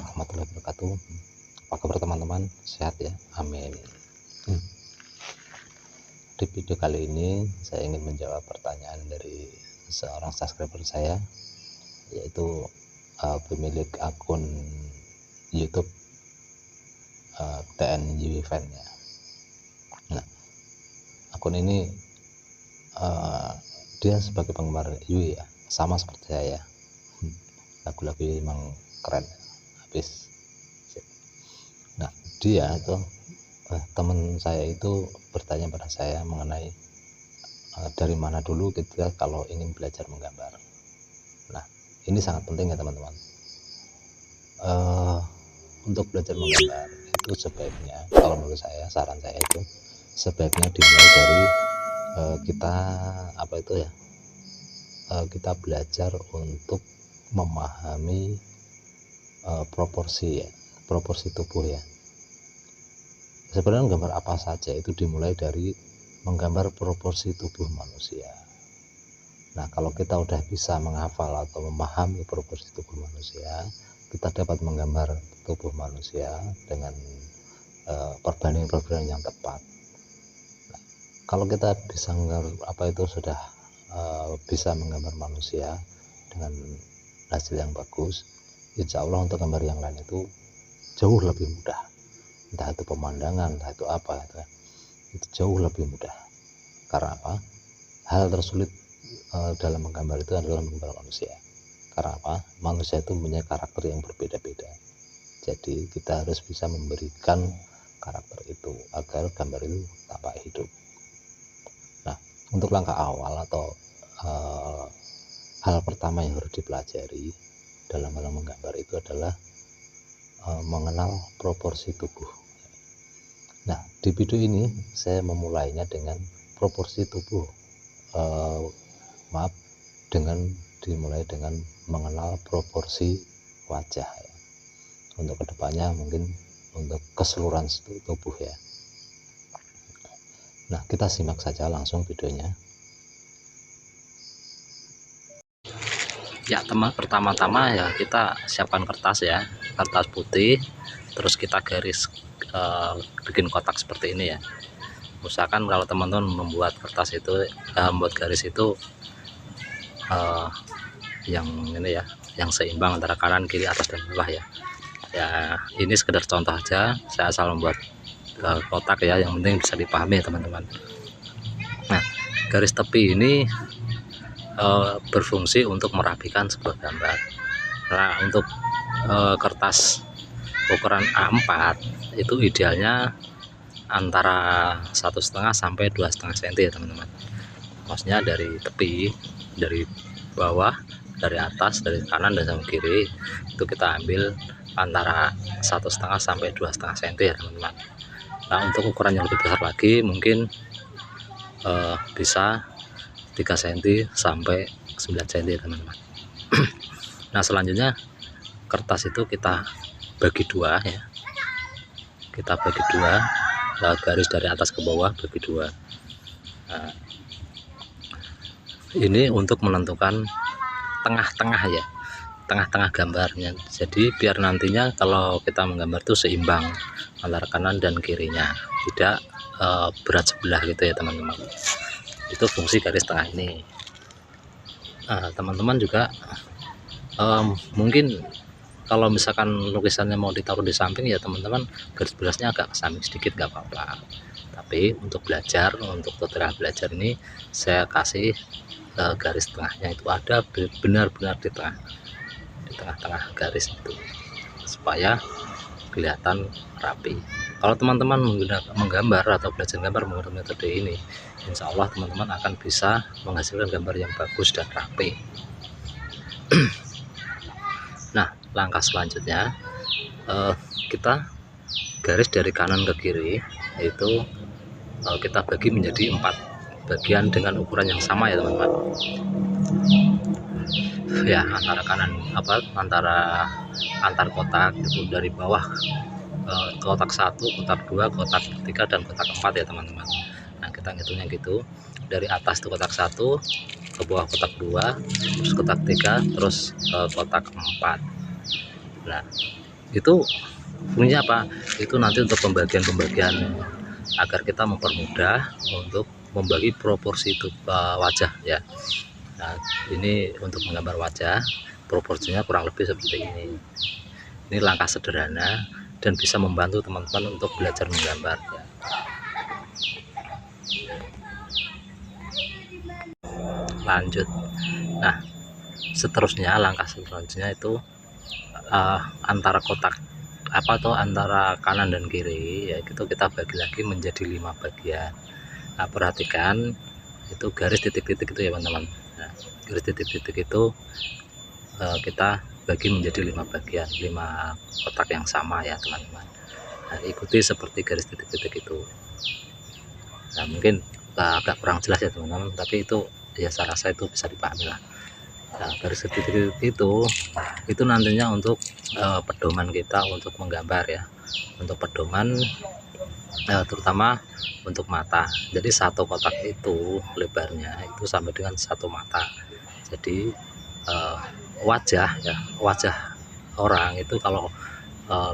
warahmatullahi wabarakatuh. Apa kabar teman-teman? Sehat ya? Amin. Di video kali ini saya ingin menjawab pertanyaan dari seorang subscriber saya, yaitu pemilik akun YouTube TNY Fan ya. Nah, akun ini dia sebagai penggemar Yui ya, sama seperti saya. Lagu-lagu memang keren habis. Nah, dia itu teman saya itu bertanya pada saya mengenai dari mana dulu kita kalau ingin belajar menggambar. Nah, ini sangat penting ya teman-teman. Untuk belajar menggambar itu sebaiknya, kalau menurut saya, saran saya itu sebaiknya dimulai dari kita belajar untuk memahami proporsi tubuh ya. Sebenarnya menggambar apa saja itu dimulai dari menggambar proporsi tubuh manusia. Nah, kalau kita udah bisa menghafal atau memahami proporsi tubuh manusia, kita dapat menggambar tubuh manusia dengan perbandingan yang tepat. Nah, kalau kita bisa sudah bisa menggambar manusia dengan hasil yang bagus, insya Allah untuk gambar yang lain itu jauh lebih mudah. Entah itu pemandangan, entah itu apa, itu jauh lebih mudah. Karena apa? Hal tersulit dalam menggambar itu adalah menggambar manusia. Karena apa? Manusia itu mempunyai karakter yang berbeda-beda. Jadi kita harus bisa memberikan karakter itu agar gambar itu tampak hidup. Nah, untuk langkah awal atau hal pertama yang harus dipelajari dalam hal menggambar itu adalah mengenal proporsi tubuh. Nah, di video ini saya memulainya dengan proporsi tubuh, dimulai dengan mengenal proporsi wajah ya. Untuk kedepannya mungkin untuk keseluruhan tubuh ya. Nah, kita simak saja langsung videonya. Ya, pertama-tama ya kita siapkan kertas ya, kertas putih, terus kita garis bikin kotak seperti ini ya. Usahakan kalau teman-teman membuat kertas itu membuat garis itu yang ini ya, yang seimbang antara kanan, kiri, atas dan bawah ya. Ya, ini sekedar contoh aja, saya asal membuat kotak ya, yang penting bisa dipahami ya teman-teman. Nah, garis tepi ini berfungsi untuk merapikan sebuah gambar. Nah, untuk kertas ukuran A4 itu idealnya antara 1,5 sampai 2,5 cm ya teman-teman. Maksudnya dari tepi, dari bawah, dari atas, dari kanan dan sama kiri itu kita ambil antara 1,5 sampai 2,5 cm ya teman-teman. Nah, untuk ukuran yang lebih besar lagi mungkin bisa 3 cm sampai 9 cm ya teman-teman. Nah, selanjutnya kertas itu kita bagi dua ya, kita bagi dua, garis dari atas ke bawah bagi dua. Nah, ini untuk menentukan tengah-tengah ya, tengah-tengah gambarnya. Jadi biar nantinya kalau kita menggambar itu seimbang antara kanan dan kirinya, tidak berat sebelah gitu ya teman-teman. Itu fungsi garis tengah ini. Nah, teman-teman juga mungkin kalau misalkan lukisannya mau ditaruh di samping ya teman-teman, garis berasnya agak ke samping sedikit nggak apa-apa. Tapi untuk belajar, untuk tutorial belajar ini saya kasih garis tengahnya itu ada benar-benar di tengah-tengah garis itu supaya kelihatan rapi. Kalau teman-teman menggambar atau belajar gambar menggunakan metode ini, insya Allah teman-teman akan bisa menghasilkan gambar yang bagus dan rapi. Nah, langkah selanjutnya kita garis dari kanan ke kiri itu kita bagi menjadi 4 bagian dengan ukuran yang sama ya teman-teman ya, antara antar kotak itu dari bawah kotak 1, kotak 2, kotak 3 dan kotak 4 ya teman-teman. Nah, kita ngitungnya gitu, dari atas itu kotak 1, ke bawah kotak 2, terus kotak 3, terus kotak 4. Nah, Itu fungsinya apa? Itu nanti untuk pembagian agar kita mempermudah untuk membagi proporsi itu wajah ya. Nah, ini untuk menggambar wajah, proporsinya kurang lebih seperti ini. Ini langkah sederhana dan bisa membantu teman-teman untuk belajar menggambar ya. Lanjut. Nah, seterusnya langkah selanjutnya itu antara kotak antara kanan dan kiri ya, itu kita bagi lagi menjadi 5 bagian. Nah, perhatikan itu garis titik-titik itu ya teman-teman. Nah, garis titik-titik itu kita bagi menjadi 5 bagian, 5 kotak yang sama ya teman-teman. Nah, ikuti seperti garis titik-titik itu. Nah, mungkin agak kurang jelas ya teman-teman, tapi itu ya saya rasa itu bisa dipahami lah. Nah, garis titik-titik itu nantinya untuk pedoman kita untuk menggambar ya, untuk pedoman terutama untuk mata. Jadi satu kotak itu lebarnya itu sampai dengan satu mata. Jadi wajah ya, wajah orang itu kalau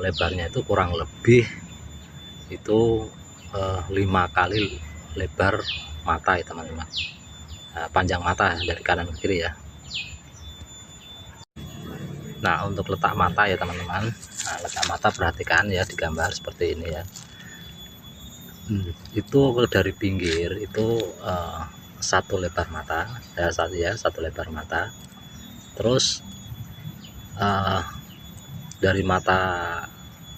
lebarnya itu kurang lebih itu 5 kali lebar mata ya teman-teman. Nah, panjang mata dari kanan ke kiri ya. Nah, untuk letak mata ya teman-teman. Nah, letak mata perhatikan ya, digambar seperti ini ya. Itu dari pinggir itu satu lebar mata ya, satu lebar mata. Terus dari mata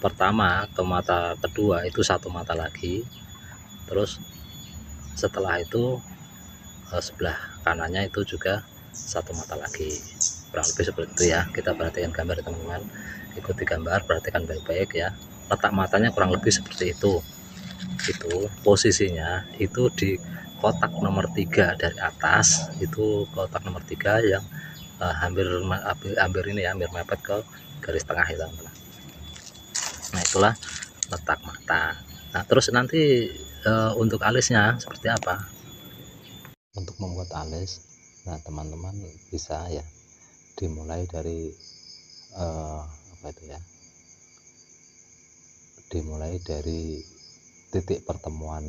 pertama ke mata kedua itu satu mata lagi. Terus setelah itu sebelah kanannya itu juga satu mata lagi, kurang lebih seperti itu ya. Kita perhatikan gambar teman-teman, ikuti gambar, perhatikan baik-baik ya. Letak matanya kurang lebih seperti itu posisinya itu di kotak nomor 3 dari atas. Itu kotak nomor 3 yang hampir ini ya, hampir mepet ke garis tengah ya teman-teman. Nah, itulah letak mata. Nah, terus nanti untuk alisnya seperti apa? Untuk membuat alis, nah teman-teman bisa ya dimulai dari dimulai dari titik pertemuan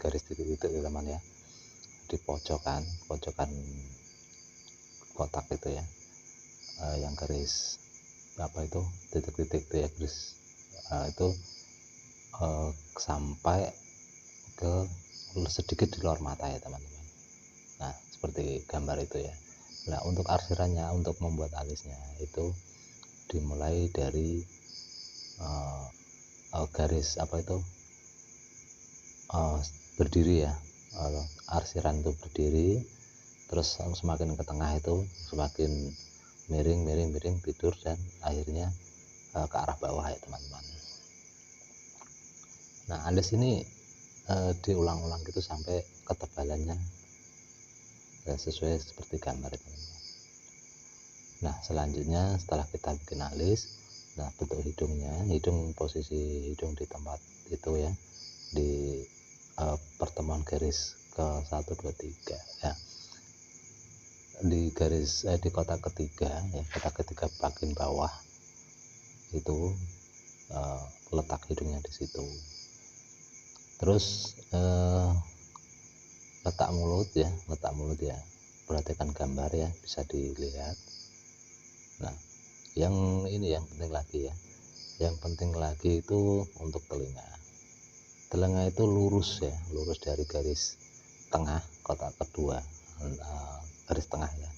garis titik-titik ya teman ya, di pojokan kotak itu ya, yang garis titik-titik itu ya, garis itu sampai ke sedikit di luar mata ya teman-teman. Nah, seperti gambar itu ya. Nah, untuk arsirannya, untuk membuat alisnya itu dimulai dari garis berdiri ya. Arsiran itu berdiri, terus semakin ke tengah itu semakin miring tidur, dan akhirnya ke arah bawah ya teman-teman. Nah, alis ini diulang-ulang gitu sampai ketebalannya sesuai seperti gambar teman-teman. Nah, selanjutnya setelah kita bikin alis, nah bentuk hidung posisi hidung di tempat itu ya, di pertemuan garis ke 1 2 3 ya, di garis di kotak ketiga ya, kotak ketiga bagian bawah itu letak hidungnya di situ. Terus letak mulut ya, perhatikan gambar ya, bisa dilihat. Nah, yang penting lagi itu untuk telinga itu lurus ya, lurus dari garis tengah kotak kedua, garis tengah ya,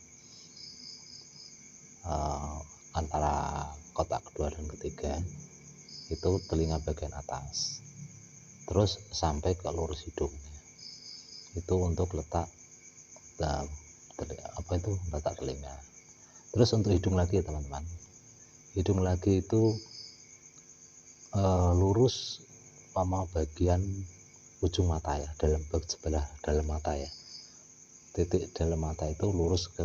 antara kotak kedua dan ketiga itu telinga bagian atas, terus sampai ke lurus hidung ya. Itu untuk letak letak telinga. Terus untuk hidung lagi ya teman-teman, hidung lagi itu lurus sama bagian ujung mata ya, sebelah dalam mata ya, titik dalam mata itu lurus ke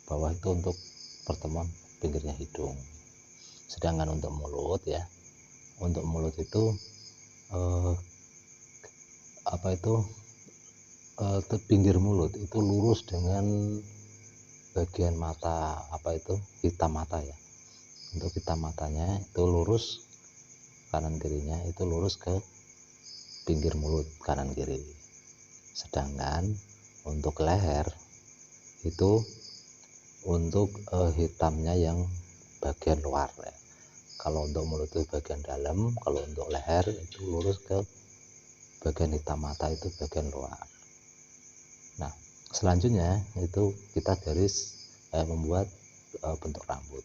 bawah, itu untuk pertemuan pinggirnya hidung. Sedangkan untuk mulut ya, untuk mulut itu pinggir mulut itu lurus dengan bagian mata hitam mata ya, Untuk hitam matanya itu lurus, kanan kirinya itu lurus ke pinggir mulut kanan kiri. Sedangkan untuk leher itu untuk hitamnya yang bagian luar ya. Kalau untuk mulut itu bagian dalam, kalau untuk leher itu lurus ke bagian hitam mata itu bagian luar. Nah, selanjutnya itu kita membuat bentuk rambut.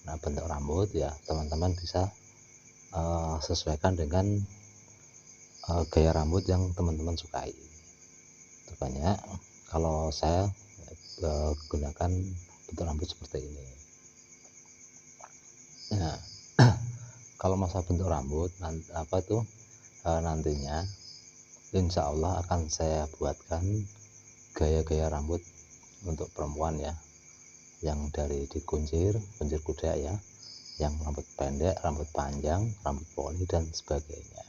Nah, bentuk rambut ya teman-teman bisa sesuaikan dengan gaya rambut yang teman-teman sukai. Itu banyak. Kalau saya gunakan bentuk rambut seperti ini. Nah, kalau masa bentuk rambut nantinya insya Allah akan saya buatkan gaya-gaya rambut untuk perempuan ya, yang dari kuncir kuda ya, yang rambut pendek, rambut panjang, rambut poni dan sebagainya.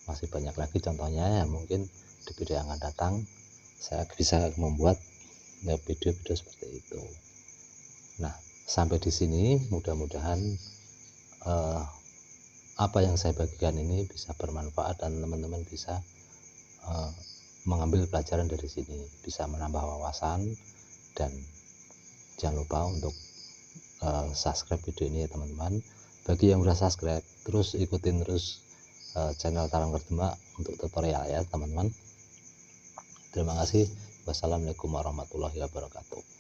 Masih banyak lagi contohnya ya, mungkin di video yang akan datang saya bisa membuat video-video seperti itu. Nah, sampai di sini mudah-mudahan apa yang saya bagikan ini bisa bermanfaat dan teman-teman bisa mengambil pelajaran dari sini, bisa menambah wawasan. Dan jangan lupa untuk subscribe video ini ya teman-teman. Bagi yang udah subscribe, terus ikutin terus channel Tarang Berdemak untuk tutorial ya teman-teman. Terima kasih. Wassalamualaikum warahmatullahi wabarakatuh.